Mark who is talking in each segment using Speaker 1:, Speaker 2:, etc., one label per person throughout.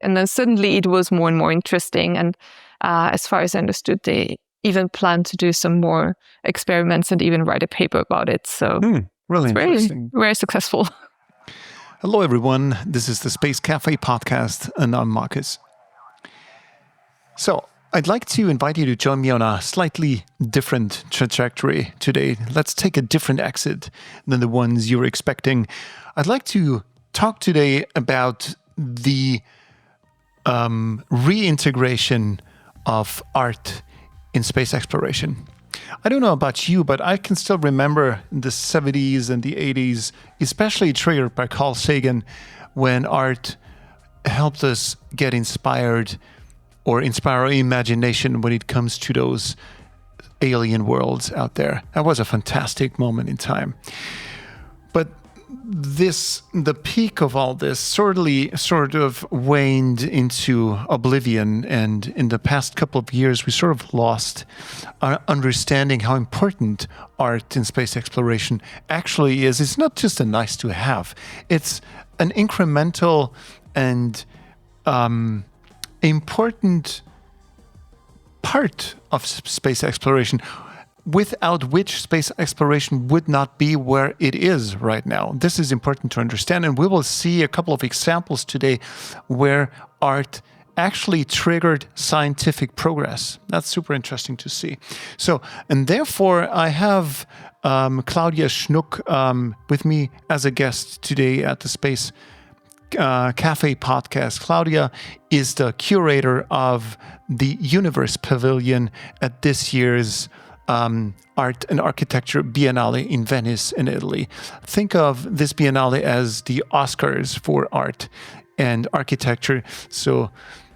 Speaker 1: And then suddenly it was more and more interesting. And as far as I understood, they even plan to do some more experiments and even write a paper about it. So
Speaker 2: really interesting.
Speaker 1: Very successful.
Speaker 2: Hello, everyone. This is the Space Cafe podcast, and I'm Marcus. So I'd like to invite you to join me on a slightly different trajectory today. Let's take a different exit than the ones you were expecting. I'd like to talk today about the reintegration of art in space exploration. I don't know about you, but I can still remember the 70s and the 80s, especially triggered by Carl Sagan, when art helped us get inspired or inspire our imagination when it comes to those alien worlds out there. That was a fantastic moment in time. But the peak of all this sort of waned into oblivion, and in the past couple of years, we sort of lost our understanding how important art in space exploration actually is. It's not just a nice to have; it's an incremental and important part of space exploration, without which space exploration would not be where it is right now. This is important to understand, and we will see a couple of examples today where art actually triggered scientific progress. That's super interesting to see. So, and therefore, I have Claudia Schnugg with me as a guest today at the Space Cafe podcast. Claudia is the curator of the Universe Pavilion at this year's Art and Architecture Biennale in Venice in Italy. Think of this Biennale as the Oscars for art and architecture. So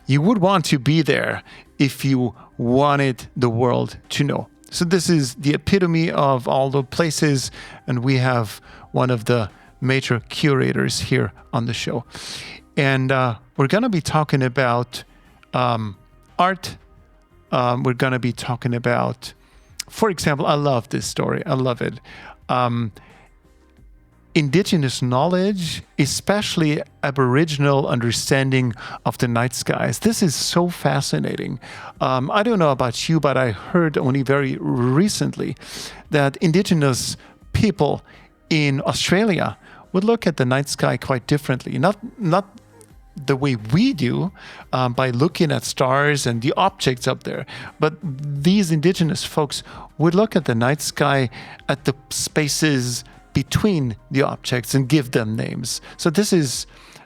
Speaker 2: you would want to be there if you wanted the world to know. So this is the epitome of all the places, and we have one of the major curators here on the show. And we're going to be talking about art. We're going to be talking about, for example, I love this story. I love it. Indigenous knowledge, especially Aboriginal understanding of the night skies. This is so fascinating. I don't know about you, but I heard only very recently that Indigenous people in Australia would look at the night sky quite differently. Not the way we do, by looking at stars and the objects up there. But these Indigenous folks would look at the night sky, at the spaces between the objects, and give them names. So this is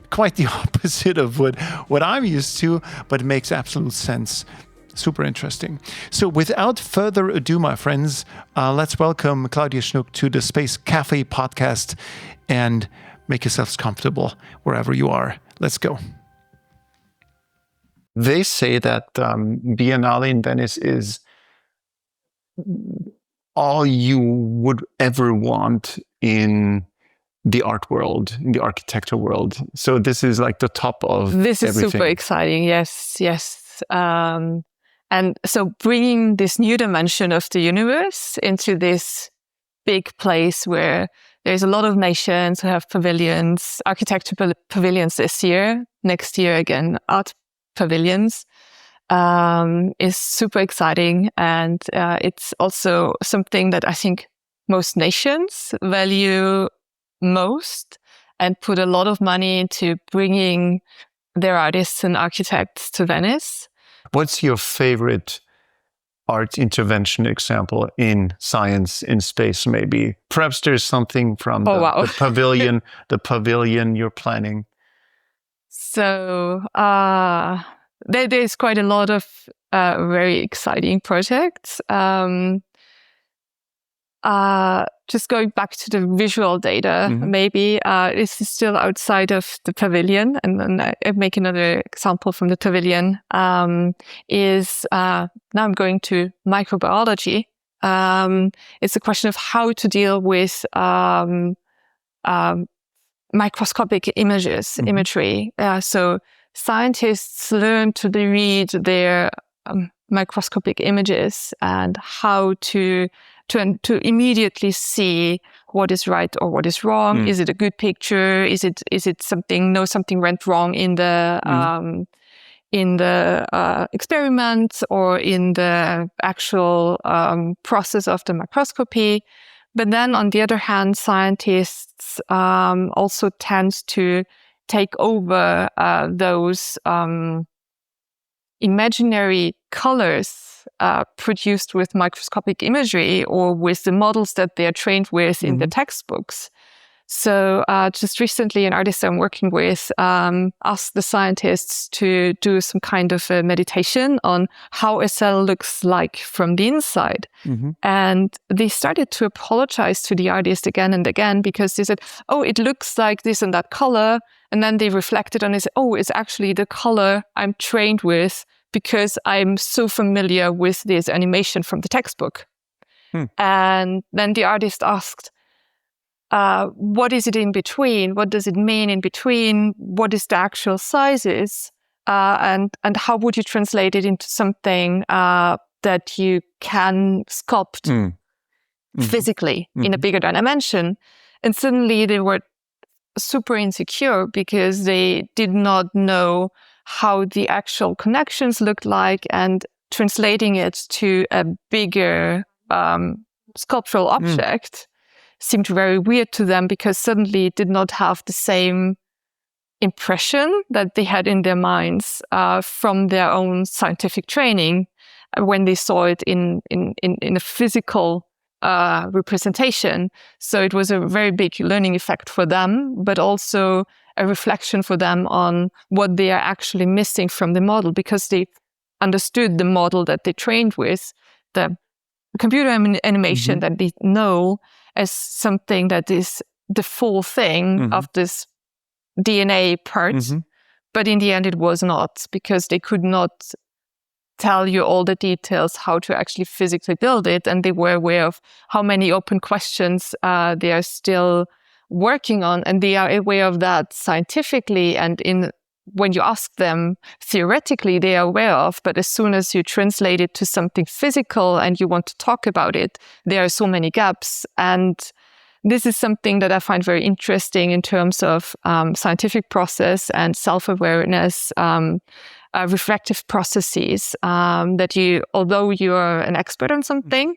Speaker 2: quite the opposite of what I'm used to, but it makes absolute sense. Super interesting. So without further ado, my friends, let's welcome Claudia Schnugg to the Space Cafe podcast, and make yourselves comfortable wherever you are. Let's go. They say that Biennale in Venice is all you would ever want in the art world, in the architecture world. So this is like the top of
Speaker 1: This is
Speaker 2: everything.
Speaker 1: super exciting. Yes. And so bringing this new dimension of the universe into this big place where there's a lot of nations who have pavilions, architecture pavilions this year, next year again, art pavilions, is super exciting. And it's also something that I think most nations value most and put a lot of money into bringing their artists and architects to Venice.
Speaker 2: What's your favorite art intervention example in science, in space, maybe? Perhaps there's something from the pavilion, the pavilion you're planning.
Speaker 1: So there's quite a lot of very exciting projects. Just going back to the visual data, maybe this is still outside of the pavilion, and then I make another example from the pavilion. Is now I'm going to microbiology. It's a question of how to deal with microscopic imagery. So scientists learn to read their microscopic images and how to to immediately see what is right or what is wrong. Is it a good picture? Is it something went wrong in the experiment or in the actual process of the microscopy. But then on the other hand, scientists also tend to take over those imaginary colors produced with microscopic imagery or with the models that they are trained with in the textbooks. So just recently, an artist I'm working with asked the scientists to do some kind of a meditation on how a cell looks like from the inside. And they started to apologize to the artist again and again because they said, oh, it looks like this and that color. And then they reflected on it and said, oh, it's actually the color I'm trained with because I'm so familiar with this animation from the textbook. And then the artist asked, what is it in between? What does it mean in between? What is the actual sizes? And how would you translate it into something that you can sculpt physically in a bigger dimension? And suddenly they were super insecure because they did not know how the actual connections looked like, and translating it to a bigger sculptural object seemed very weird to them because suddenly it did not have the same impression that they had in their minds from their own scientific training when they saw it in a physical representation. So it was a very big learning effect for them, but also a reflection for them on what they are actually missing from the model, because they understood the model that they trained with, the computer animation that they know, as something that is the full thing of this DNA part. But in the end, it was not, because they could not tell you all the details how to actually physically build it. And they were aware of how many open questions they are still working on. And they are aware of that scientifically. And when you ask them theoretically, they are aware of. But as soon as you translate it to something physical and you want to talk about it, there are so many gaps. And this is something that I find very interesting in terms of scientific process and self-awareness, reflective processes, that you, although you are an expert on something,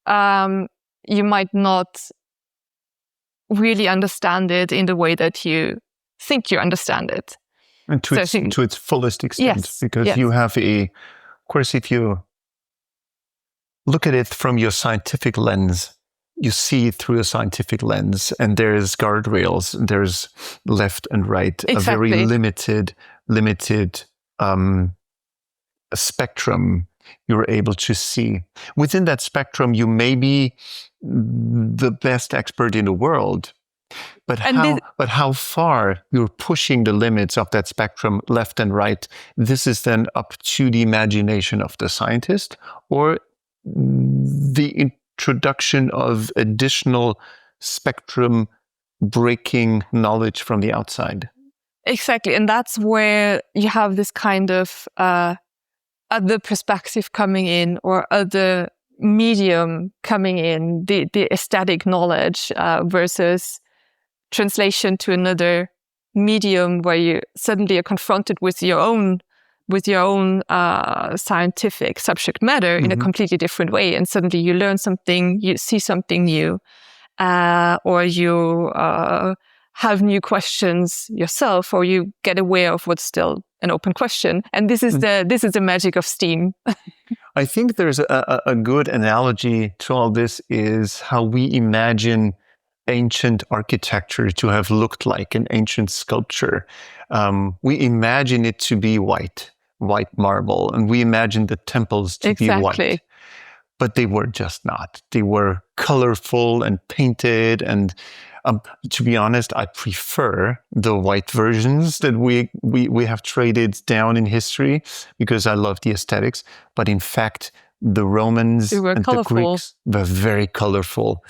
Speaker 1: you might not really understand it in the way that you think you understand it.
Speaker 2: And to its fullest extent, because you have of course, if you look at it from your scientific lens, you see it through a scientific lens, and there's guardrails, there's left and right, a very limited spectrum you're able to see. Within that spectrum, you may be the best expert in the world, but how far you're pushing the limits of that spectrum, left and right, this is then up to the imagination of the scientist, or the introduction of additional spectrum breaking knowledge from the outside.
Speaker 1: Exactly. And that's where you have this kind of other perspective coming in, or other medium coming in, the aesthetic knowledge versus translation to another medium, where you suddenly are confronted with your own scientific subject matter in a completely different way. And suddenly you learn something, you see something new, or you have new questions yourself, or you get aware of what's still an open question. And this is the magic of STEAM.
Speaker 2: I think there's a good analogy to all this, is how we imagine ancient architecture to have looked like, an ancient sculpture. We imagine it to be white marble, and we imagine the temples to be white. But they were just not. They were colorful and painted, and to be honest, I prefer the white versions that we have traded down in history, because I love the aesthetics. But in fact, the Romans and the Greeks were very colorful.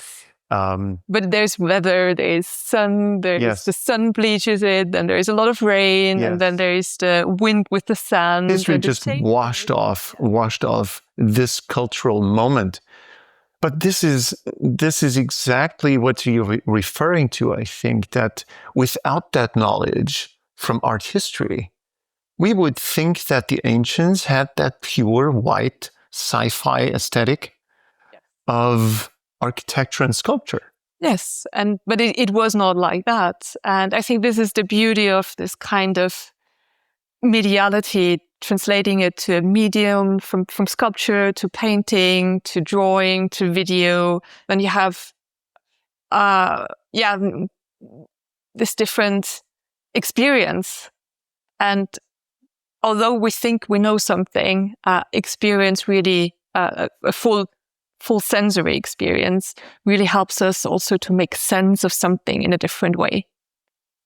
Speaker 1: But there's weather, there's sun, the sun bleaches it, and there's a lot of rain, and then there's the wind with the sand.
Speaker 2: History just washed off this cultural moment. But this is exactly what you're referring to. I think that without that knowledge from art history, we would think that the ancients had that pure white sci-fi aesthetic of architecture and sculpture.
Speaker 1: Yes, but it was not like that. And I think this is the beauty of this kind of mediality, translating it to a medium from sculpture to painting to drawing to video. Then you have this different experience. And although we think we know something, experience really a full sensory experience really helps us also to make sense of something in a different way.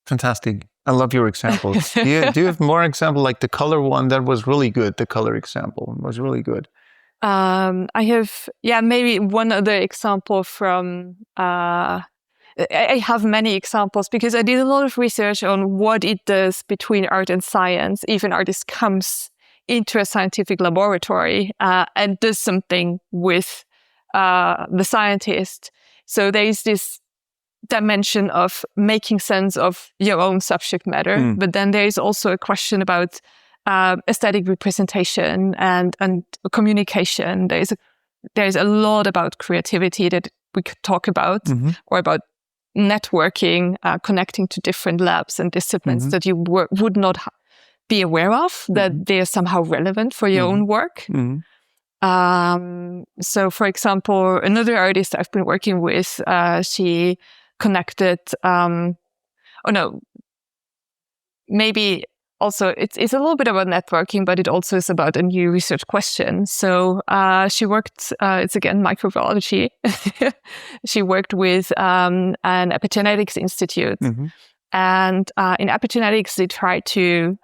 Speaker 2: Fantastic. I love your examples. Do you have more example, like the color one? That was really good. The color example was really good.
Speaker 1: I have, maybe one other example from, I have many examples because I did a lot of research on what it does between art and science. Even artist comes into a scientific laboratory and does something with the scientist. So there's this dimension of making sense of your own subject matter, but then there is also a question about aesthetic representation and communication. There's a lot about creativity that we could talk about, or about networking, connecting to different labs and disciplines that you would not be aware of, that they are somehow relevant for your own work. So, for example, another artist I've been working with, she connected, maybe also it's a little bit about networking, but it also is about a new research question. So she worked, it's again microbiology. She worked with an epigenetics institute. And in epigenetics, they try to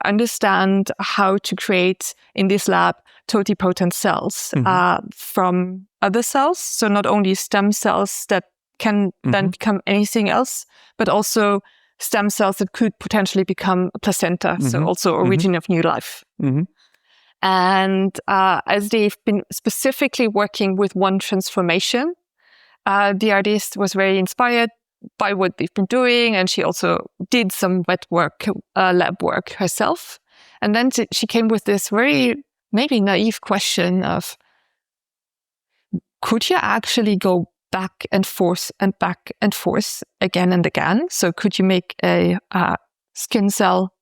Speaker 1: understand how to create in this lab totipotent cells from other cells. So not only stem cells that can then become anything else, but also stem cells that could potentially become a placenta, so also origin of new life. And as they've been specifically working with one transformation, the artist was very inspired by what they've been doing, and she also did some wet work, lab work herself. And then she came with this very maybe naive question of, could you actually go back and forth again and again? So could you make a skin cell,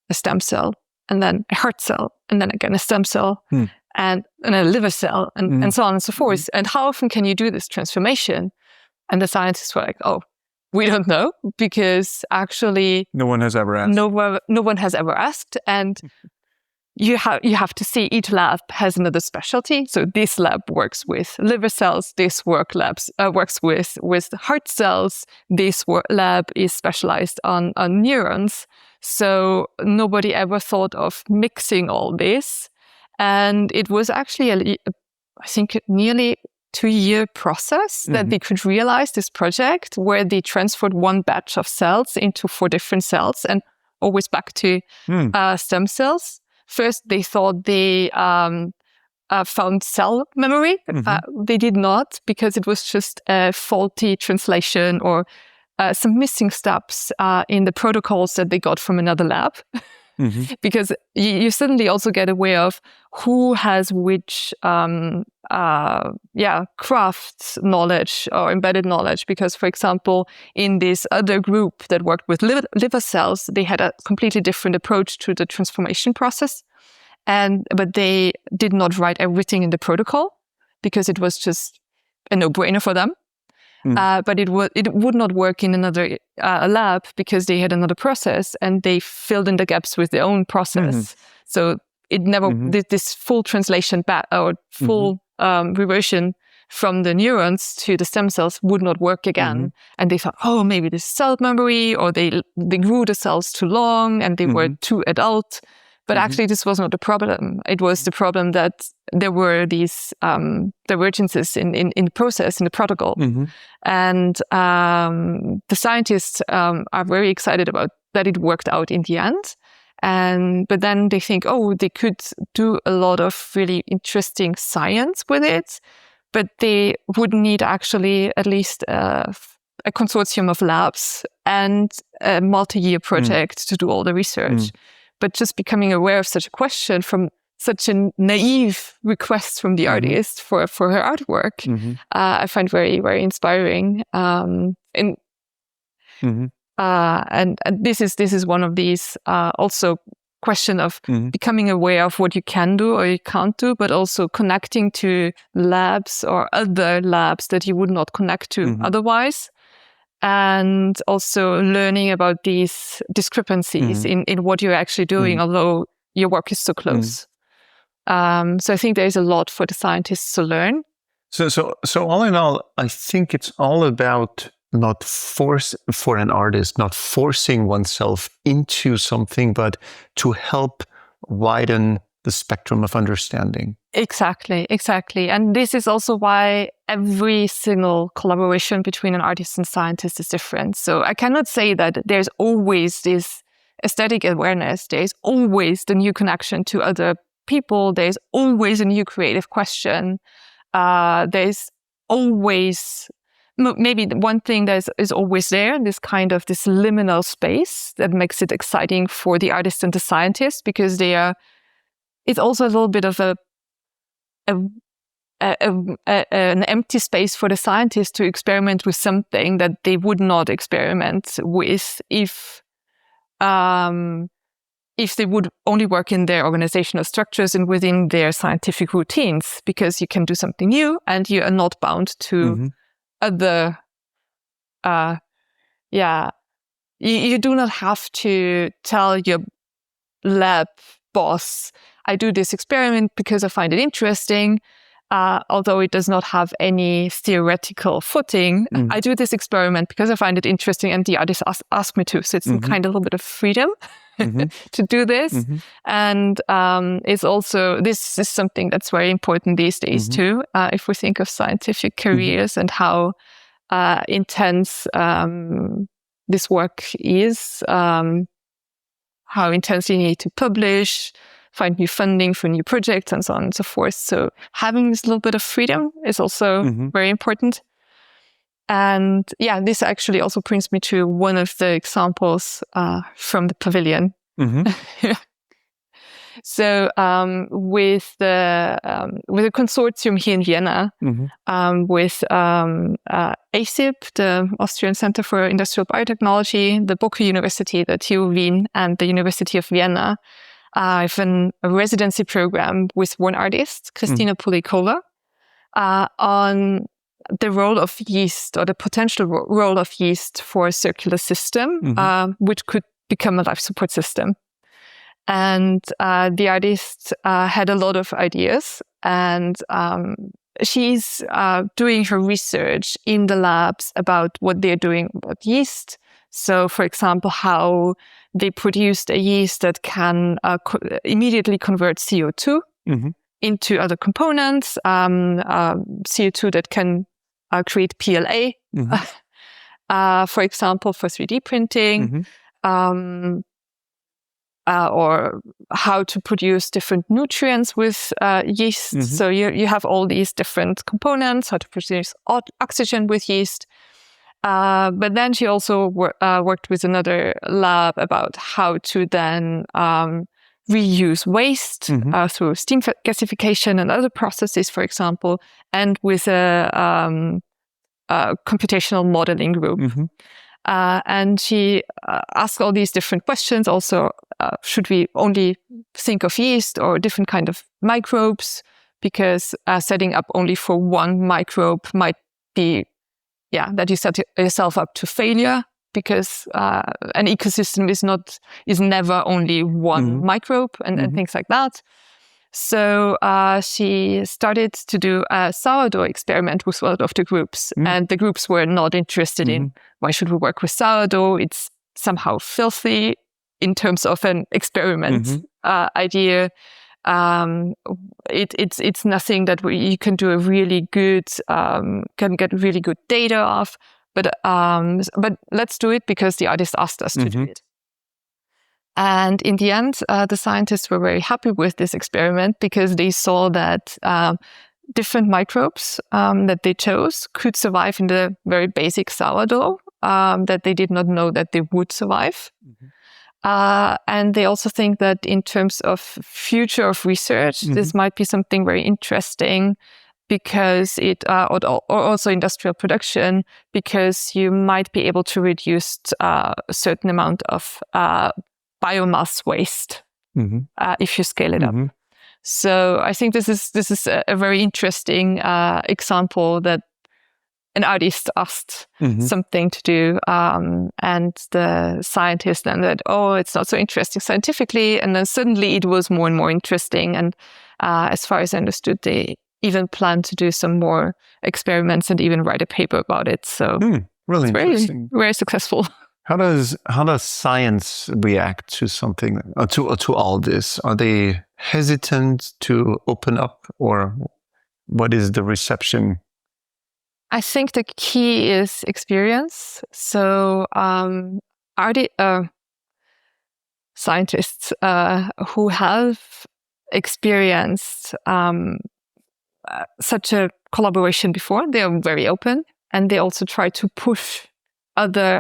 Speaker 1: a stem cell, and then a heart cell, and then again a stem cell, and a liver cell, and so on and so forth? And how often can you do this transformation? And the scientists were like, oh, we don't know, because actually
Speaker 2: no one has ever asked.
Speaker 1: No one has ever asked, and you have to see each lab has another specialty. So this lab works with liver cells. This works with heart cells. This lab is specialized on neurons. So nobody ever thought of mixing all this, and it was actually I think nearly 2-year process that they could realize this project, where they transferred one batch of cells into 4 different cells, and always back to stem cells. First, they thought they found cell memory. They did not, because it was just a faulty translation or some missing steps in the protocols that they got from another lab. Because you suddenly also get aware of who has which craft knowledge or embedded knowledge. Because, for example, in this other group that worked with liver cells, they had a completely different approach to the transformation process. But they did not write everything in the protocol, because it was just a no-brainer for them. But it would not work in another lab, because they had another process and they filled in the gaps with their own process. So it never did this full translation back, or full reversion from the neurons to the stem cells would not work again. And they thought, oh, maybe this is cell memory, or they grew the cells too long and they were too adult. But actually, this was not the problem. It was the problem that there were these divergences in the process, in the protocol. And the scientists are very excited about that it worked out in the end. But then they think, oh, they could do a lot of really interesting science with it. but they would need actually at least a consortium of labs and a multi-year project to do all the research. But just becoming aware of such a question from such a naive request from the artist for her artwork, I find very, very inspiring. And this is one of these also question of becoming aware of what you can do or you can't do, but also connecting to labs or other labs that you would not connect to otherwise. And also learning about these discrepancies in what you're actually doing, although your work is so close. So I think there is a lot for the scientists to learn.
Speaker 3: So all in all, I think it's all about not forcing oneself into something, but to help widen the spectrum of understanding.
Speaker 1: Exactly. And this is also why every single collaboration between an artist and scientist is different. So I cannot say that there's always this aesthetic awareness. There's always the new connection to other people. There's always a new creative question. There's always, maybe the one thing that is always there, this liminal space that makes it exciting for the artist and the scientist, because it's also a little bit of an empty space for the scientist to experiment with something that they would not experiment with if they would only work in their organizational structures and within their scientific routines, because you can do something new and you are not bound to other, you do not have to tell your lab boss, I do this experiment because I find it interesting, although it does not have any theoretical footing. I do this experiment because I find it interesting and the artist asked me to. So it's kind of a little bit of freedom to do this. And it's also, this is something that's very important these days too, if we think of scientific careers and how intense this work is, how intensely you need to publish, find new funding for new projects, and so on and so forth. So having this little bit of freedom is also very important. And this actually also brings me to one of the examples from the Pavilion. So with a consortium here in Vienna, with ASIP, the Austrian Center for Industrial Biotechnology, the Boca University, the TU Wien, and the University of Vienna, I've a residency program with one artist, Kristina Polikova, on the role of yeast, or the potential role of yeast for a circular system, which could become a life support system. And the artist had a lot of ideas, and she's doing her research in the labs about what they're doing about yeast. So, for example, how they produced a yeast that can immediately convert CO2 into other components, CO2 that can create PLA, for example, for 3D printing, or how to produce different nutrients with yeast. So you have all these different components, how to produce oxygen with yeast. But then she also worked with another lab about how to then reuse waste through steam gasification and other processes, for example, and with a computational modeling group. And she asked all these different questions. Also, should we only think of yeast or different kind of microbes? Because setting up only for one microbe might be, that you set yourself up to failure, because an ecosystem is never only one microbe and things like that. So she started to do a sourdough experiment with one of the groups, and the groups were not interested in, why should we work with sourdough? It's somehow filthy in terms of an experiment idea. It's nothing that you can do a really good, can get really good data of. But let's do it because the artist asked us to do it. And in the end, the scientists were very happy with this experiment because they saw that different microbes that they chose could survive in the very basic sourdough that they did not know that they would survive. And they also think that in terms of future of research, this might be something very interesting because or also industrial production, because you might be able to reduce a certain amount of biomass waste if you scale it up. So I think this is a very interesting example that an artist asked something to do, and the scientist then said, "Oh, it's not so interesting scientifically," and then suddenly it was more and more interesting. And as far as I understood, they even plan to do some more experiments and even write a paper about it. So
Speaker 3: really
Speaker 1: it's
Speaker 3: interesting.
Speaker 1: very, very successful.
Speaker 3: How does science react to something to all this? Are they hesitant to open up, or what is the reception?
Speaker 1: I think the key is experience. So scientists who have experienced such a collaboration before, they are very open, and they also try to push other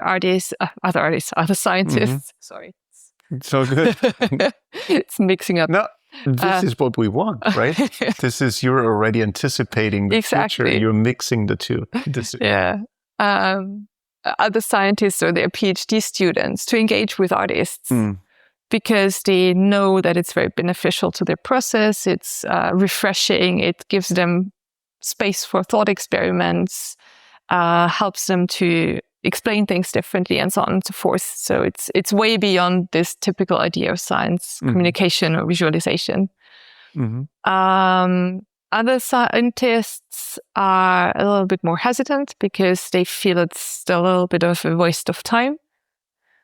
Speaker 1: scientists. Sorry.
Speaker 3: It's so good.
Speaker 1: It's mixing up.
Speaker 3: No, this is what we want, right? This is, you're already anticipating the future. You're mixing the two.
Speaker 1: Other scientists or their PhD students to engage with artists because they know that it's very beneficial to their process. It's refreshing. It gives them space for thought experiments, helps them to explain things differently, and so on and so forth. So it's way beyond this typical idea of science, communication or visualization. Other scientists are a little bit more hesitant because they feel it's still a little bit of a waste of time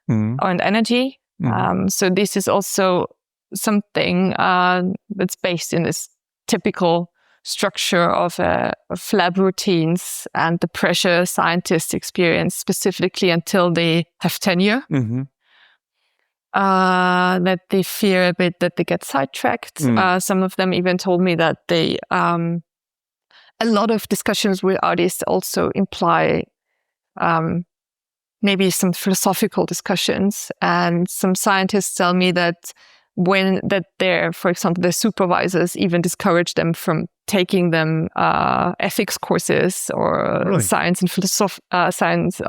Speaker 1: and energy. So this is also something that's based in this typical structure of lab routines and the pressure scientists experience specifically until they have tenure. That they fear a bit that they get sidetracked. Some of them even told me that they a lot of discussions with artists also imply maybe some philosophical discussions, and some scientists tell me that for example, their supervisors even discourage them from taking them ethics courses or science and science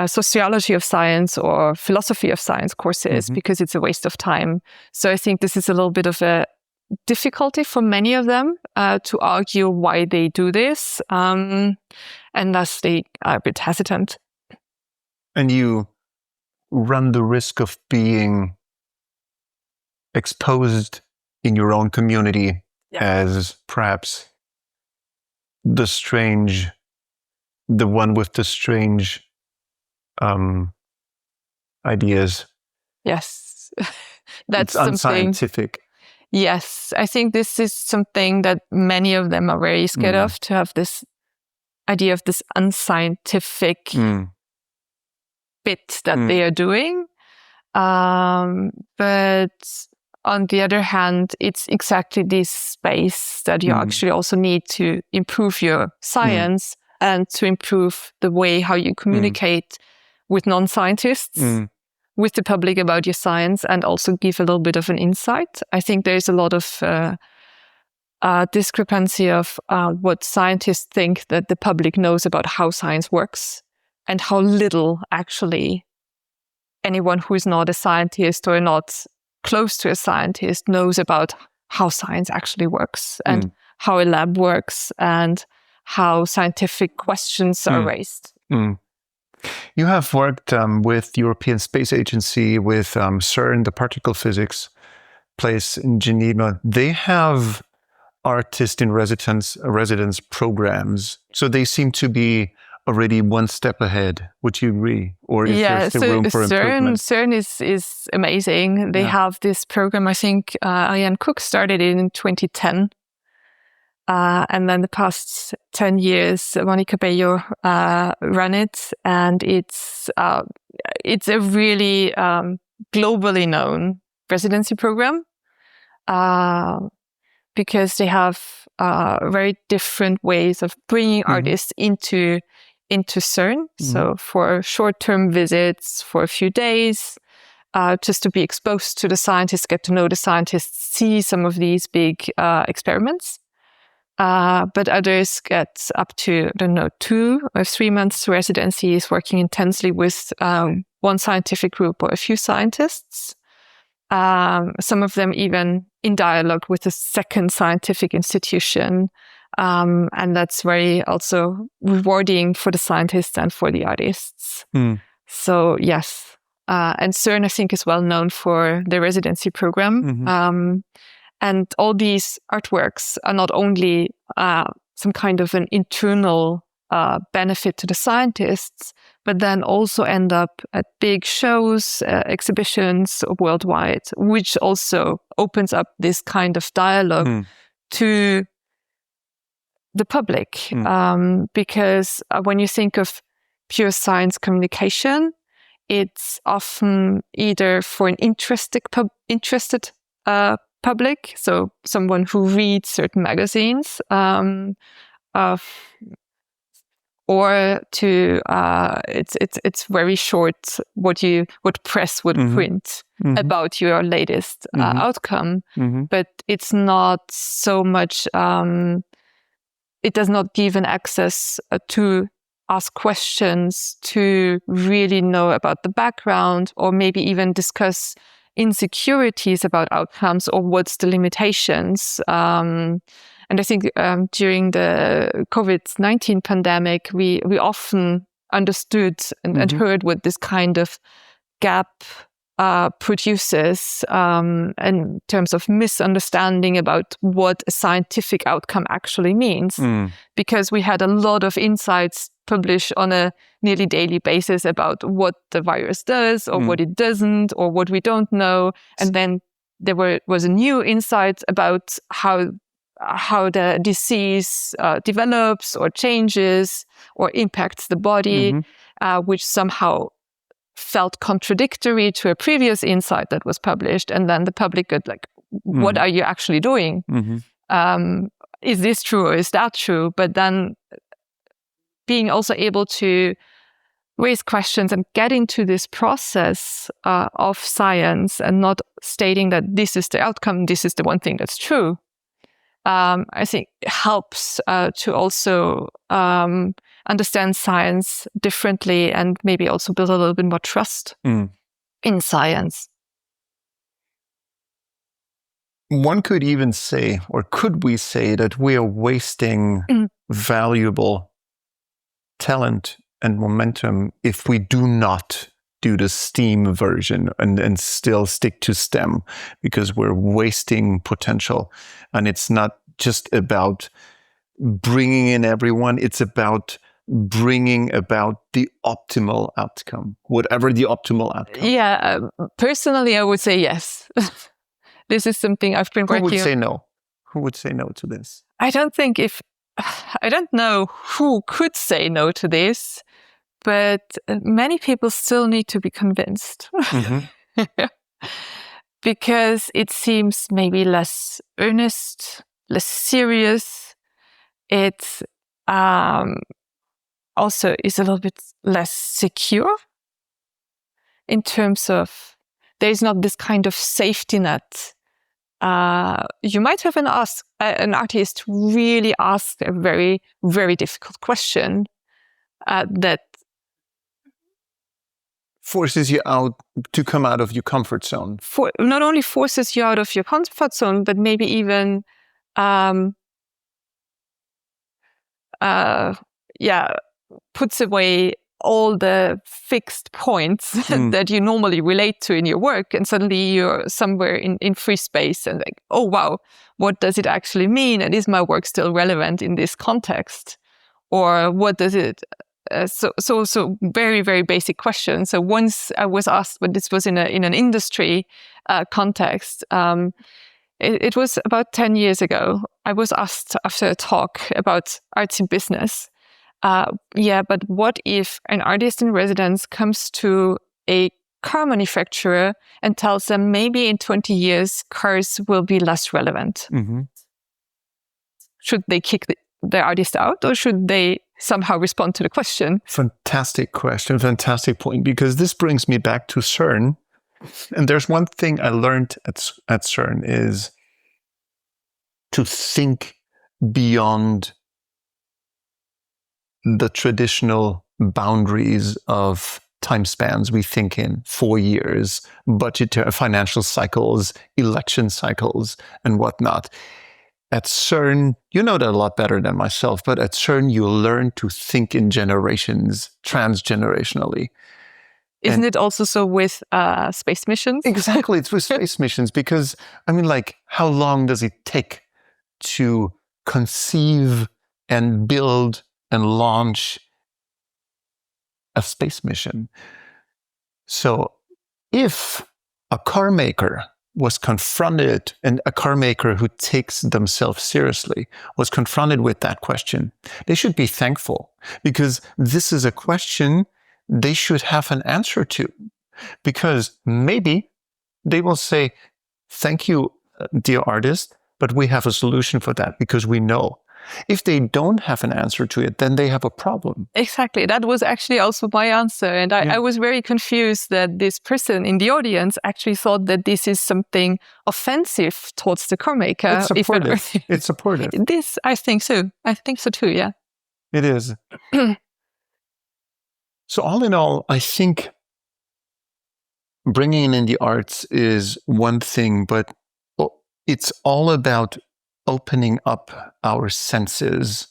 Speaker 1: sociology of science or philosophy of science courses because it's a waste of time. So I think this is a little bit of a difficulty for many of them to argue why they do this, and thus they are a bit hesitant.
Speaker 3: And you run the risk of being exposed in your own community as perhaps the one with the strange ideas.
Speaker 1: Yes, that's
Speaker 3: it's unscientific.
Speaker 1: Yes, I think this is something that many of them are very scared of, to have this idea of this unscientific bit that they are doing. But on the other hand, it's exactly this space that you actually also need to improve your science and to improve the way how you communicate with non-scientists, with the public about your science, and also give a little bit of an insight. I think there's a lot of discrepancy of what scientists think that the public knows about how science works, and how little actually anyone who is not a scientist or not close to a scientist knows about how science actually works, and how a lab works, and how scientific questions are raised.
Speaker 3: You have worked with European Space Agency, with CERN, the particle physics place in Geneva. They have artist in residence programs, so they seem to be already one step ahead. Would you agree? Or is there still room for improvement?
Speaker 1: CERN is amazing. They have this program, I think Ariane Cook started it in 2010. And then the past 10 years, Monica Bello ran it. And it's a really globally known residency program. because they have very different ways of bringing artists into CERN. So for short-term visits for a few days, just to be exposed to the scientists, get to know the scientists, see some of these big experiments. But others get up to, 2 or 3 months residencies working intensely with one scientific group or a few scientists. Some of them even in dialogue with a second scientific institution. And that's very also rewarding for the scientists and for the artists. So yes. And CERN, I think, is well known for the residency program. And all these artworks are not only some kind of an internal benefit to the scientists, but then also end up at big shows, exhibitions worldwide, which also opens up this kind of dialogue to the public. Because when you think of pure science communication, it's often either for an interested public, so someone who reads certain magazines, or to it's very short what press would print about your latest outcome, but it's not so much. It does not give an access to ask questions, to really know about the background, or maybe even discuss insecurities about outcomes or what's the limitations. And I think during the COVID-19 pandemic, we often understood and heard what this kind of gap produces in terms of misunderstanding about what a scientific outcome actually means. Because we had a lot of insights published on a nearly daily basis about what the virus does or what it doesn't or what we don't know. And then there was a new insight about how the disease develops or changes or impacts the body, which somehow felt contradictory to a previous insight that was published. And then the public got like, what are you actually doing? Is this true or is that true? But then being also able to raise questions and get into this process of science and not stating that this is the outcome, this is the one thing that's true, I think helps to also understand science differently and maybe also build a little bit more trust in science.
Speaker 3: One could even say, or could we say, that we are wasting valuable talent and momentum if we do not do the STEAM version and still stick to STEM, because we're wasting potential. And it's not just about bringing in everyone, it's about bringing about the optimal outcome, whatever the optimal outcome.
Speaker 1: Yeah, personally, I would say yes. This is something I've been working on.
Speaker 3: Who would say no? Who would say no to this?
Speaker 1: I don't know who could say no to this, but many people still need to be convinced. Because it seems maybe less earnest, less serious. It also is a little bit less secure in terms of there's not this kind of safety net. You might have an artist really ask a very, very difficult question that
Speaker 3: forces you out to come out of your comfort zone.
Speaker 1: Not only forces you out of your comfort zone, but maybe even puts away all the fixed points that you normally relate to in your work, and suddenly you're somewhere in free space and like, oh wow, what does it actually mean? And is my work still relevant in this context? Or what does it so very, very basic question. So once I was asked, but this was in an industry context, it was about 10 years ago, I was asked after a talk about arts in business, but what if an artist in residence comes to a car manufacturer and tells them maybe in 20 years cars will be less relevant? should they kick the artist out, or should they somehow respond to the question?
Speaker 3: Fantastic question, fantastic point, because this brings me back to CERN. And there's one thing I learned at CERN is to think beyond the traditional boundaries of time spans we think in: 4 years, budgetary, financial cycles, election cycles, and whatnot. At CERN, you know that a lot better than myself, but at CERN, you learn to think in generations, transgenerationally.
Speaker 1: Isn't it also so with space missions?
Speaker 3: Exactly, it's with space missions, because, I mean, like, how long does it take to conceive and build and launch a space mission? So if a car maker was confronted, and a car maker who takes themselves seriously was confronted with that question, they should be thankful, because this is a question they should have an answer to. Because maybe they will say, thank you, dear artist, but we have a solution for that, because we know. If they don't have an answer to it, then they have a problem.
Speaker 1: Exactly. That was actually also my answer. And I was very confused that this person in the audience actually thought that this is something offensive towards the car maker.
Speaker 3: It's supportive. It's supportive.
Speaker 1: This, I think so. I think so too, yeah.
Speaker 3: It is. So all in all, I think bringing in the arts is one thing, but it's all about opening up our senses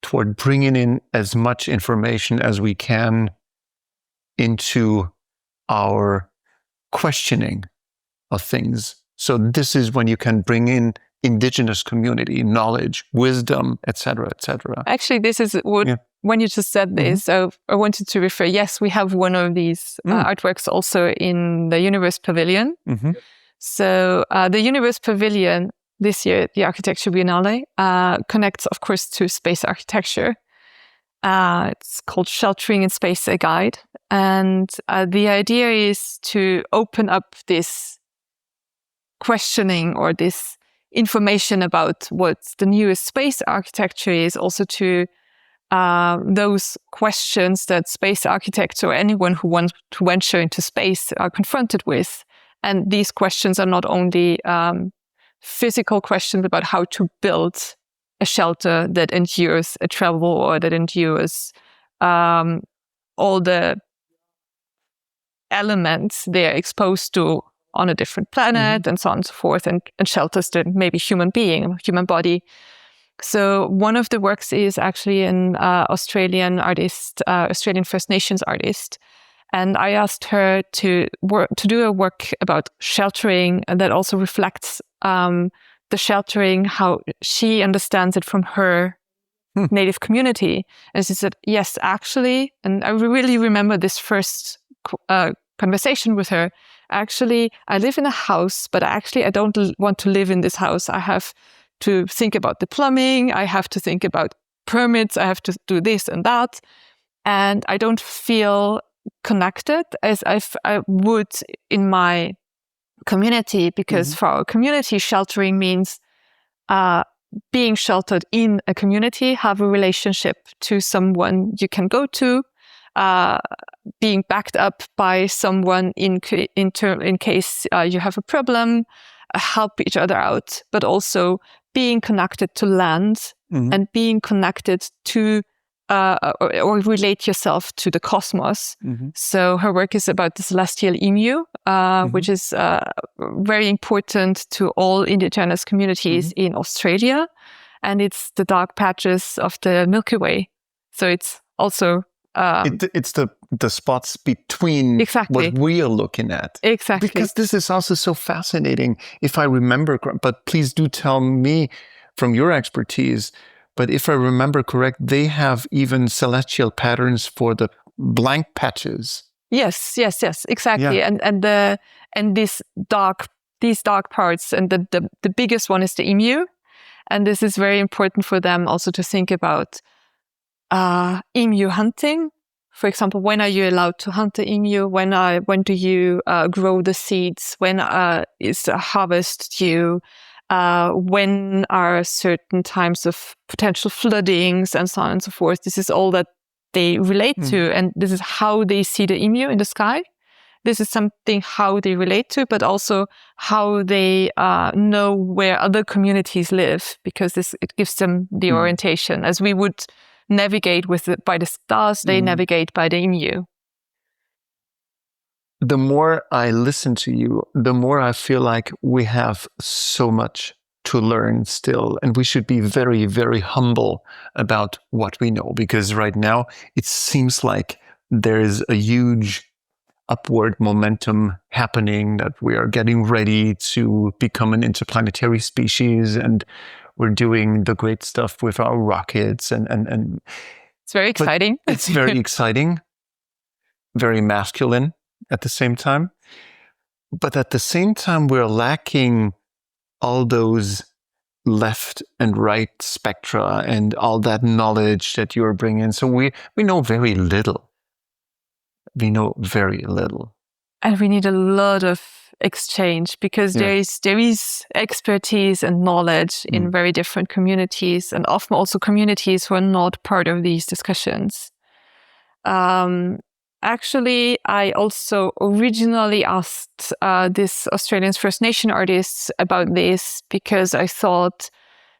Speaker 3: toward bringing in as much information as we can into our questioning of things. So this is when you can bring in indigenous community, knowledge, wisdom, etc., etc.
Speaker 1: Actually, this is what, when you just said this, I wanted to refer, yes, we have one of these artworks also in the Universe Pavilion. So the Universe Pavilion, this year, the Architecture Biennale, connects, of course, to space architecture. It's called Sheltering in Space, a Guide. And the idea is to open up this questioning or this information about what the newest space architecture is, also to those questions that space architects or anyone who wants to venture into space are confronted with. And these questions are not only physical questions about how to build a shelter that endures a travel or that endures all the elements they're exposed to on a different planet and so on and so forth, and shelters the maybe human body. So one of the works is actually an Australian artist, Australian First Nations artist. And I asked her to do a work about sheltering that also reflects the sheltering, how she understands it from her native community. And she said, yes, actually, and I really remember this first conversation with her. Actually, I live in a house, but I don't want to live in this house. I have to think about the plumbing. I have to think about permits. I have to do this and that. And I don't feel connected as I would in my community, because for our community, sheltering means being sheltered in a community, have a relationship to someone you can go to, being backed up by someone in case you have a problem, help each other out, but also being connected to land and being connected to or relate yourself to the cosmos. So her work is about the celestial emu, which is very important to all indigenous communities in Australia. And it's the dark patches of the Milky Way. So it's also...
Speaker 3: it's the spots between what we are looking at.
Speaker 1: Exactly.
Speaker 3: Because this is also so fascinating, if I remember, but please do tell me from your expertise. But if I remember correct, they have even celestial patterns for the blank patches.
Speaker 1: Yes, exactly. Yeah. And these dark parts, and the biggest one is the emu. And this is very important for them also to think about emu hunting. For example, when are you allowed to hunt the emu? When do you grow the seeds? When is the harvest due? when are certain times of potential floodings and so on and so forth. This is all that they relate to, and this is how they see the emu in the sky. This is something how they relate to, but also how they know where other communities live, because it gives them the orientation. As we would navigate by the stars, they navigate by the emu.
Speaker 3: The more I listen to you, the more I feel like we have so much to learn still. And we should be very, very humble about what we know, because right now it seems like there is a huge upward momentum happening, that we are getting ready to become an interplanetary species, and we're doing the great stuff with our rockets, and
Speaker 1: it's very exciting.
Speaker 3: It's very exciting, very masculine at the same time. But at the same time, we're lacking all those left and right spectra and all that knowledge that you're bringing. So we know very little. We know very little.
Speaker 1: And we need a lot of exchange, because there is expertise and knowledge in very different communities, and often also communities who are not part of these discussions. Actually, I also originally asked this Australian First Nation artists about this, because I thought,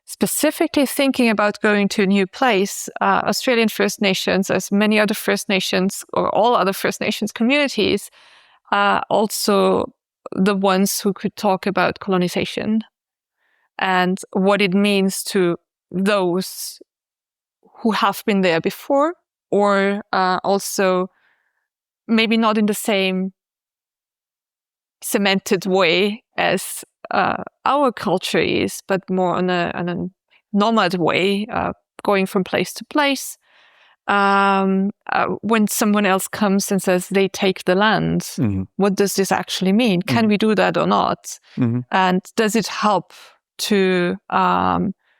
Speaker 1: specifically thinking about going to a new place, Australian First Nations, as many other First Nations or all other First Nations communities, are also the ones who could talk about colonization and what it means to those who have been there before, or also maybe not in the same cemented way as our culture is, but more on a nomad way, going from place to place. When someone else comes and says they take the land, what does this actually mean? Can we do that or not? And does it help to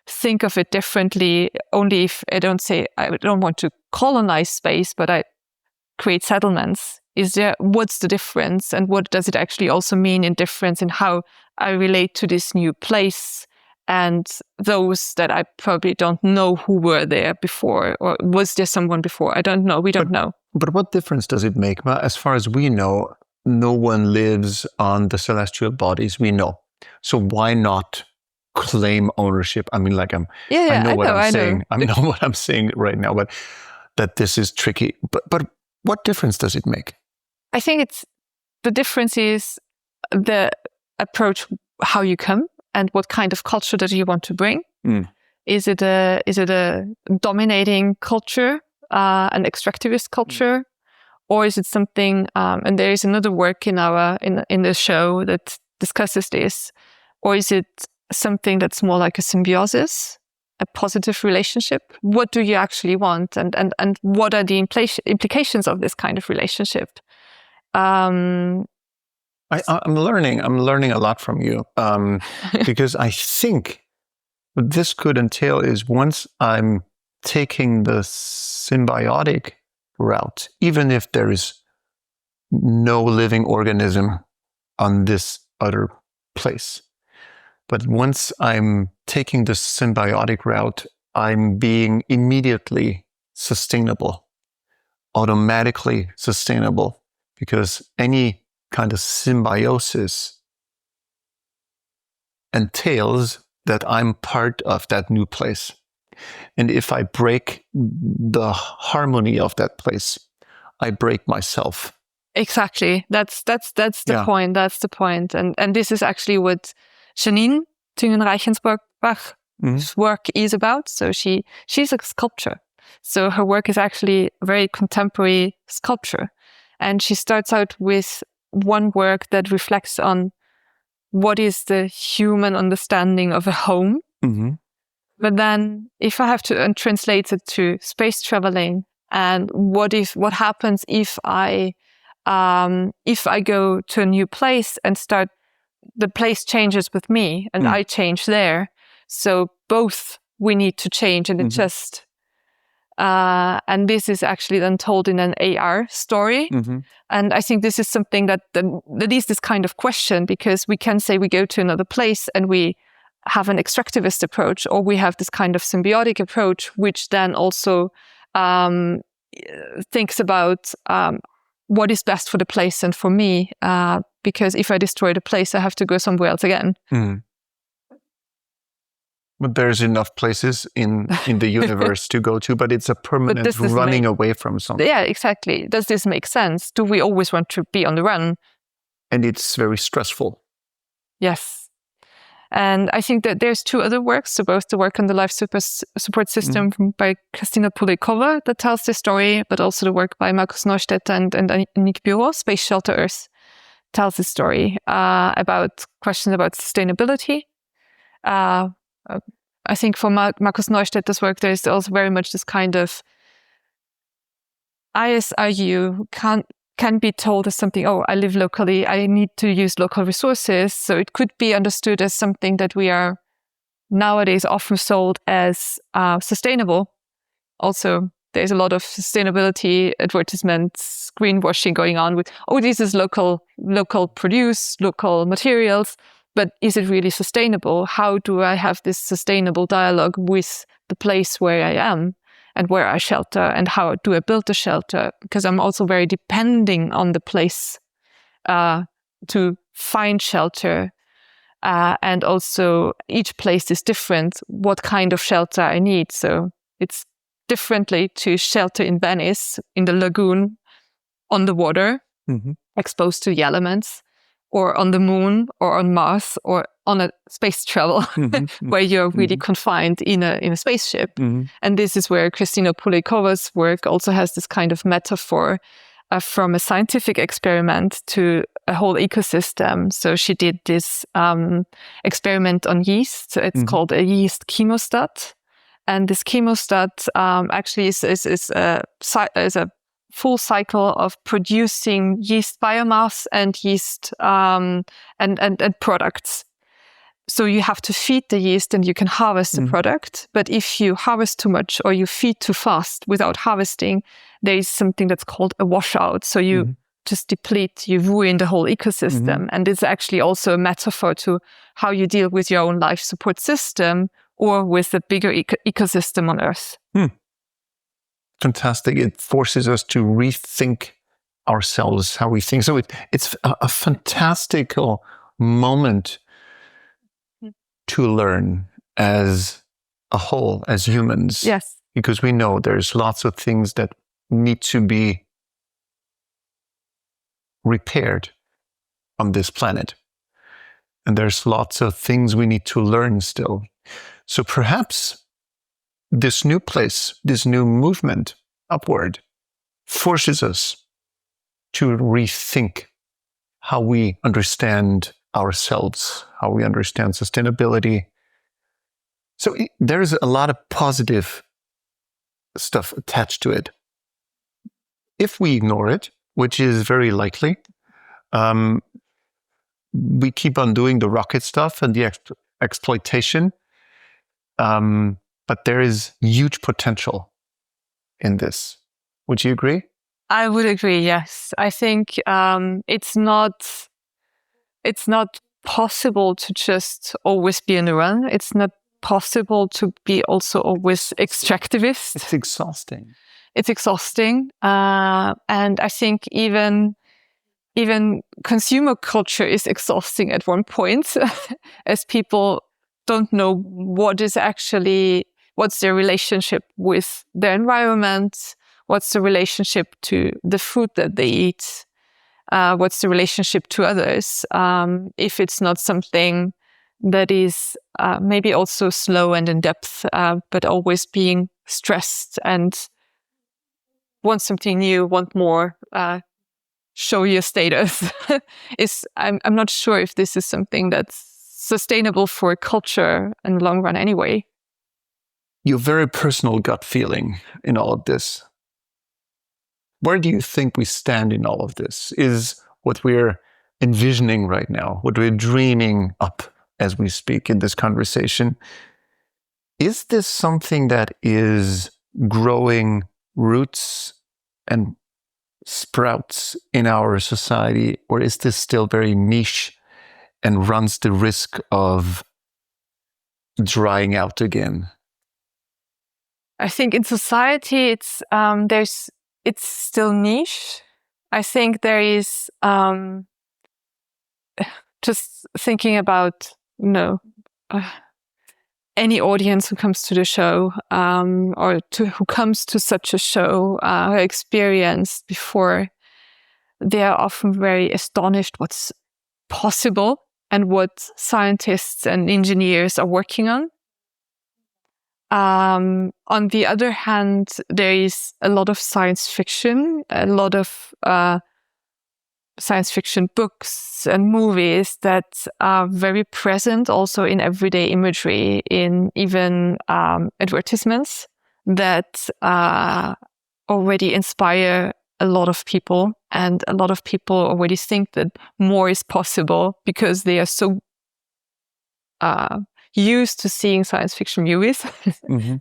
Speaker 1: think of it differently? Only if I don't want to colonize space, but I create settlements. What's the difference, and what does it actually also mean in difference in how I relate to this new place and those that I probably don't know who were there before, or was there someone before? I don't know. We don't know.
Speaker 3: But what difference does it make? As far as we know, no one lives on the celestial bodies we know. So why not claim ownership? I mean, like I know what I'm saying. I know what I'm saying right now, but that this is tricky. But what difference does it make?
Speaker 1: I think the difference is the approach, how you come, and what kind of culture that you want to bring. Is it a dominating culture, an extractivist culture, or is it something? And there is another work in the show that discusses this, or is it something that's more like a symbiosis, a positive relationship? What do you actually want, and what are the implications of this kind of relationship? I'm
Speaker 3: learning a lot from you, because I think what this could entail is, once I'm taking the symbiotic route, even if there is no living organism on this other place, but once I'm taking the symbiotic route, I'm being immediately sustainable, automatically sustainable, because any kind of symbiosis entails that I'm part of that new place. And if I break the harmony of that place, I break myself.
Speaker 1: Exactly. That's the point. That's the point. And this is actually what Janine Thüngen-Reichensbach's work is about. So she's a sculptor. So her work is actually very contemporary sculpture. And she starts out with one work that reflects on what is the human understanding of a home. But then if I have to translate it to space traveling, and what happens if I go to a new place and the place changes with me and I change there. So both we need to change, and it just, and this is actually then told in an AR story. And I think this is something that is this kind of question, because we can say we go to another place and we have an extractivist approach, or we have this kind of symbiotic approach, which then also thinks about what is best for the place and for me. Because if I destroy the place, I have to go somewhere else again.
Speaker 3: Mm. But there's enough places in the universe to go to, but it's a permanent running away from something.
Speaker 1: Yeah, exactly. Does this make sense? Do we always want to be on the run?
Speaker 3: And it's very stressful.
Speaker 1: Yes. And I think that there's two other works, so both the work on the life support system by Kristina Pulikova that tells the story, but also the work by Markus Neustedt and Nick Bureau, Space Shelter Earth, tells the story about questions about sustainability. I think for Markus Neustedt's work, there's also very much this kind of ISRU can be told as something, I live locally, I need to use local resources. So it could be understood as something that we are nowadays often sold as sustainable. Also, there's a lot of sustainability advertisements, greenwashing going on with, this is local produce, local materials, but is it really sustainable? How do I have this sustainable dialogue with the place where I am? And where I shelter, and how do I build the shelter? Because I'm also very depending on the place to find shelter. And also each place is different, what kind of shelter I need. So it's differently to shelter in Venice, in the lagoon, on the water, exposed to the elements, or on the moon, or on Mars, or on a space travel where you're really confined in a spaceship. And this is where Kristina Pulikova's work also has this kind of metaphor from a scientific experiment to a whole ecosystem. So she did this experiment on yeast. So it's called a yeast chemostat. And this chemostat actually is a full cycle of producing yeast biomass and yeast and products. So you have to feed the yeast and you can harvest the product. But if you harvest too much or you feed too fast without harvesting, there is something that's called a washout. So you just deplete, you ruin the whole ecosystem. And it's actually also a metaphor to how you deal with your own life support system or with the bigger ecosystem on Earth.
Speaker 3: Fantastic. It forces us to rethink ourselves, how we think. So it's a fantastical moment to learn as a whole, as humans.
Speaker 1: Yes.
Speaker 3: Because we know there's lots of things that need to be repaired on this planet. And there's lots of things we need to learn still. So perhaps this new place, this new movement upward, forces us to rethink how we understand ourselves, how we understand sustainability. So there's a lot of positive stuff attached to it. If we ignore it, which is very likely, we keep on doing the rocket stuff and the exploitation. But there is huge potential in this. Would you agree?
Speaker 1: I would agree, yes. I think it's not possible to just always be on the run. It's not possible to be also always extractivist.
Speaker 3: It's exhausting.
Speaker 1: It's exhausting. And I think even consumer culture is exhausting at one point as people don't know what's their relationship with their environment, what's the relationship to the food that they eat, what's the relationship to others, if it's not something that is maybe also slow and in depth, but always being stressed and want something new, want more, show your status. I'm not sure if this is something that's sustainable for culture in the long run anyway.
Speaker 3: Your very personal gut feeling in all of this. Where do you think we stand in all of this? Is what we're envisioning right now, what we're dreaming up as we speak in this conversation, is this something that is growing roots and sprouts in our society, or is this still very niche and runs the risk of drying out again?
Speaker 1: I think in society, it's still niche. I think there is just thinking about any audience who comes to the show who comes to such a show experienced before. They are often very astonished what's possible and what scientists and engineers are working on. On the other hand, there is a lot of science fiction, a lot of science fiction books and movies that are very present also in everyday imagery, in even advertisements that already inspire a lot of people. And a lot of people already think that more is possible because they are so used to seeing science fiction movies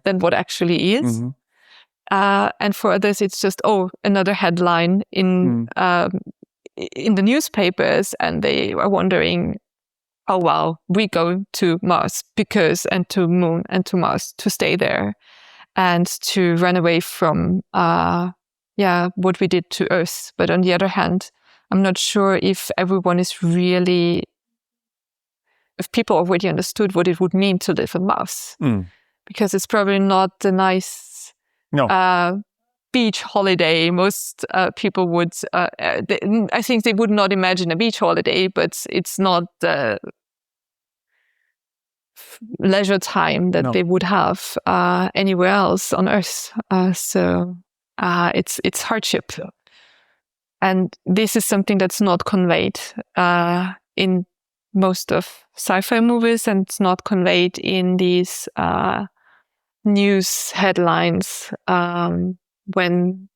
Speaker 1: than what actually is. And for others, it's just, another headline in the newspapers, and they are wondering, oh wow, we go to Mars and to Moon and to Mars to stay there and to run away from what we did to Earth. But on the other hand, I'm not sure if people already understood what it would mean to live on Mars, because it's probably not a nice beach holiday. Most people would, I think they would not imagine a beach holiday, but it's not leisure time that they would have anywhere else on Earth. So it's hardship. And this is something that's not conveyed in most of sci-fi movies, and it's not conveyed in these news headlines when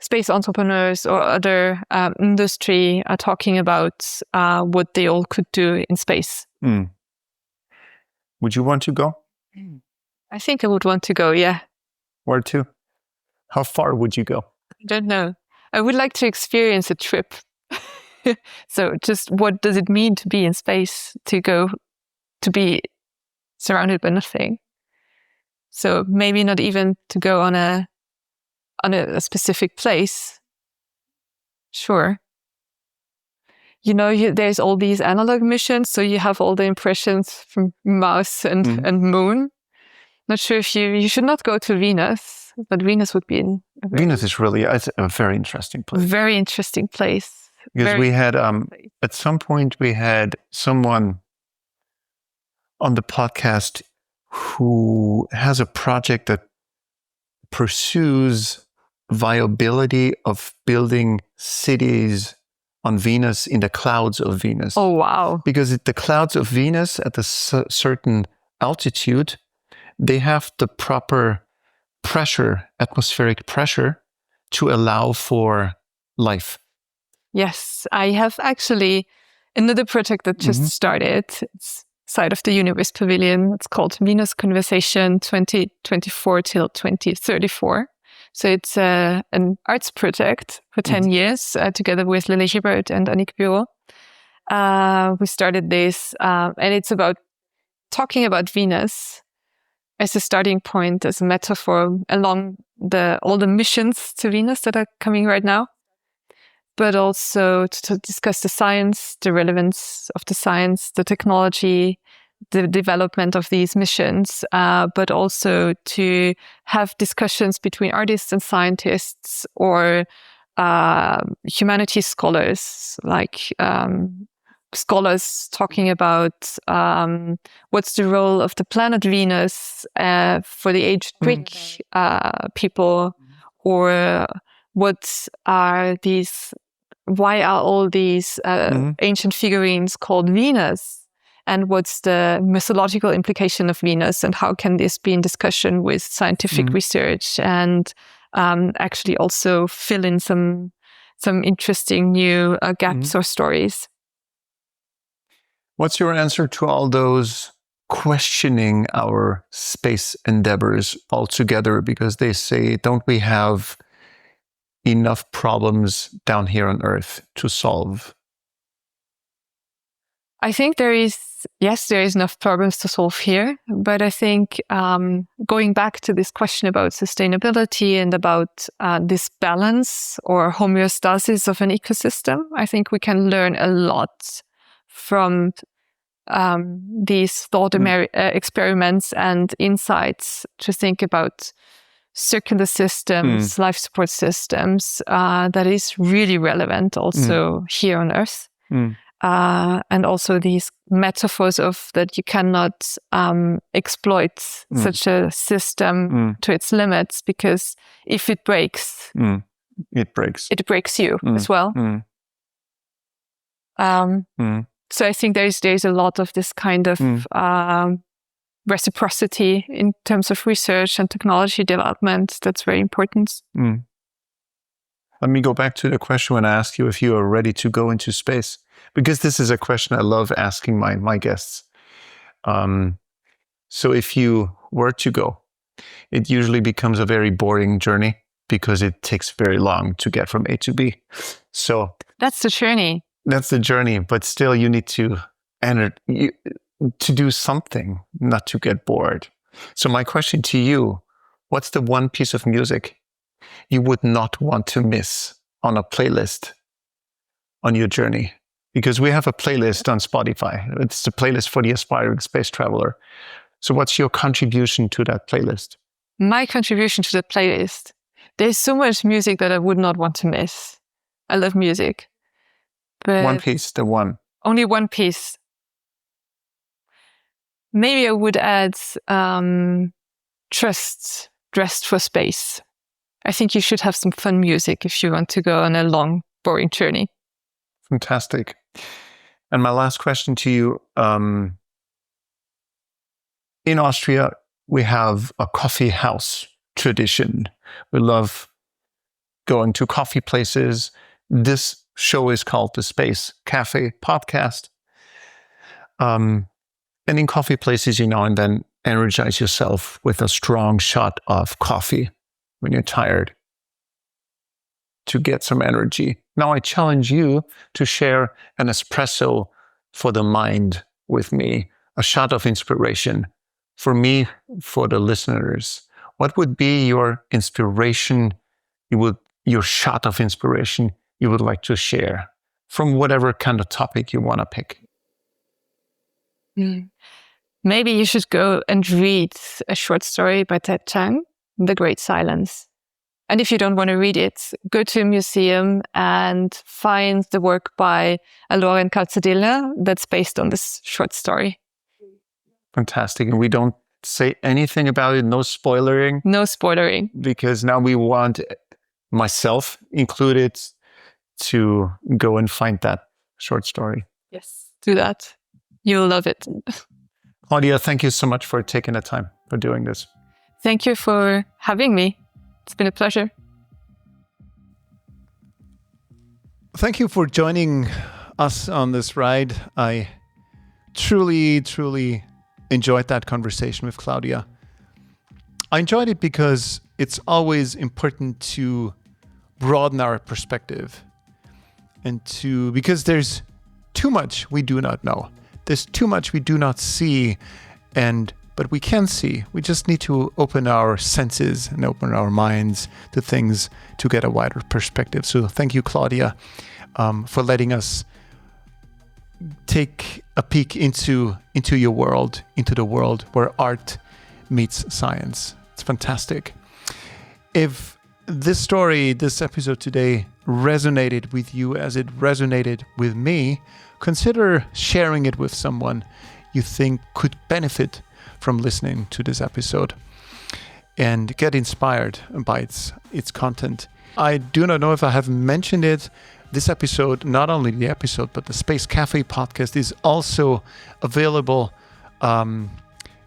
Speaker 1: space entrepreneurs or other industry are talking about what they all could do in space.
Speaker 3: Would you want to go?
Speaker 1: I think I would want to go, yeah.
Speaker 3: Where to? How far would you go?
Speaker 1: I don't know. I would like to experience a trip. So just what does it mean to be in space, to be surrounded by nothing? So maybe not even to go on a specific place. Sure. There's all these analog missions, so you have all the impressions from Mars and Moon. Not sure if you should not go to Venus, but Venus would be
Speaker 3: Venus is really a very interesting place.
Speaker 1: Very interesting place.
Speaker 3: Because we had, at some point, we had someone on the podcast who has a project that pursues viability of building cities on Venus in the clouds of Venus.
Speaker 1: Oh, wow.
Speaker 3: Because the clouds of Venus at a certain altitude, they have the proper pressure, atmospheric pressure, to allow for life.
Speaker 1: Yes, I have actually another project that just started. It's side of the Universe Pavilion. It's called Venus Conversation 2024 till 2034. So it's an arts project for 10 years together with Lily Hibbert and Annick Bureau. We started this and it's about talking about Venus as a starting point, as a metaphor along all the missions to Venus that are coming right now. But also to discuss the science, the relevance of the science, the technology, the development of these missions, but also to have discussions between artists and scientists or humanities scholars, like scholars talking about what's the role of the planet Venus for the ancient Greek people, or why are all these ancient figurines called Venus? And what's the mythological implication of Venus? And how can this be in discussion with scientific research? And actually also fill in some interesting new gaps or stories.
Speaker 3: What's your answer to all those questioning our space endeavors altogether? Because they say, don't we have enough problems down here on Earth to solve?
Speaker 1: I think there is enough problems to solve here, but I think going back to this question about sustainability and about this balance or homeostasis of an ecosystem, I think we can learn a lot from these thought experiments and insights to think about circular systems, life support systems, that is really relevant also here on Earth. And also these metaphors of that you cannot exploit such a system to its limits, because if it breaks,
Speaker 3: it breaks
Speaker 1: you as well. So I think there's a lot of this kind of reciprocity in terms of research and technology development that's very important.
Speaker 3: Let me go back to the question when I asked you if you are ready to go into space, because this is a question I love asking my guests. So if you were to go, it usually becomes a very boring journey because it takes very long to get from A to B. So
Speaker 1: that's the journey.
Speaker 3: That's the journey, but still you need to do something, not to get bored. So my question to you, what's the one piece of music you would not want to miss on a playlist on your journey? Because we have a playlist on Spotify. It's the playlist for the aspiring space traveler. So what's your contribution to that playlist?
Speaker 1: My contribution to the playlist. There's so much music that I would not want to miss. I love music. But
Speaker 3: one piece, the one.
Speaker 1: Only one piece. Maybe I would add Trust, Dressed for Space. I think you should have some fun music if you want to go on a long, boring journey.
Speaker 3: Fantastic. And my last question to you. In Austria, we have a coffee house tradition. We love going to coffee places. This show is called the Space Cafe Podcast. And in coffee places, you now and then energize yourself with a strong shot of coffee when you're tired to get some energy. Now I challenge you to share an espresso for the mind with me, a shot of inspiration for me, for the listeners. What would be your inspiration, your shot of inspiration you would like to share from whatever kind of topic you want to pick?
Speaker 1: Maybe you should go and read a short story by Chiang, The Great Silence. And if you don't want to read it, go to a museum and find the work by Lauren Calzadilla that's based on this short story.
Speaker 3: Fantastic. And we don't say anything about it, no spoilering?
Speaker 1: No spoilering.
Speaker 3: Because now we want, myself included, to go and find that short story.
Speaker 1: Yes, do that. You'll love it.
Speaker 3: Claudia, thank you so much for taking the time for doing this.
Speaker 1: Thank you for having me. It's been a pleasure.
Speaker 2: Thank you for joining us on this ride. I truly, truly enjoyed that conversation with Claudia. I enjoyed it because it's always important to broaden our perspective and because there's too much we do not know. There's too much we do not see, but we can see. We just need to open our senses and open our minds to things to get a wider perspective. So thank you, Claudia, for letting us take a peek into your world, into the world where art meets science. It's fantastic. If this episode today resonated with you as it resonated with me, consider sharing it with someone you think could benefit from listening to this episode and get inspired by its content. I do not know if I have mentioned it. This episode, not only the episode, but the Space Cafe podcast is also available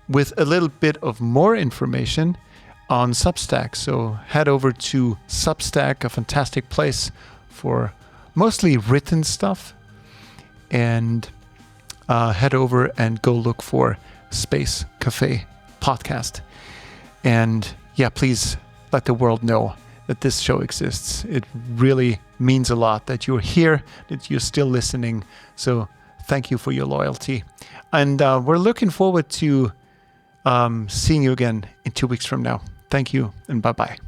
Speaker 2: with a little bit of more information on Substack. So head over to Substack, a fantastic place for mostly written stuff, and head over and go look for Space Cafe podcast. And yeah, please let the world know that this show exists. It really means a lot that you're here, that you're still listening. So Thank you for your loyalty. And we're looking forward to seeing you again in 2 weeks from now. Thank you, and bye-bye.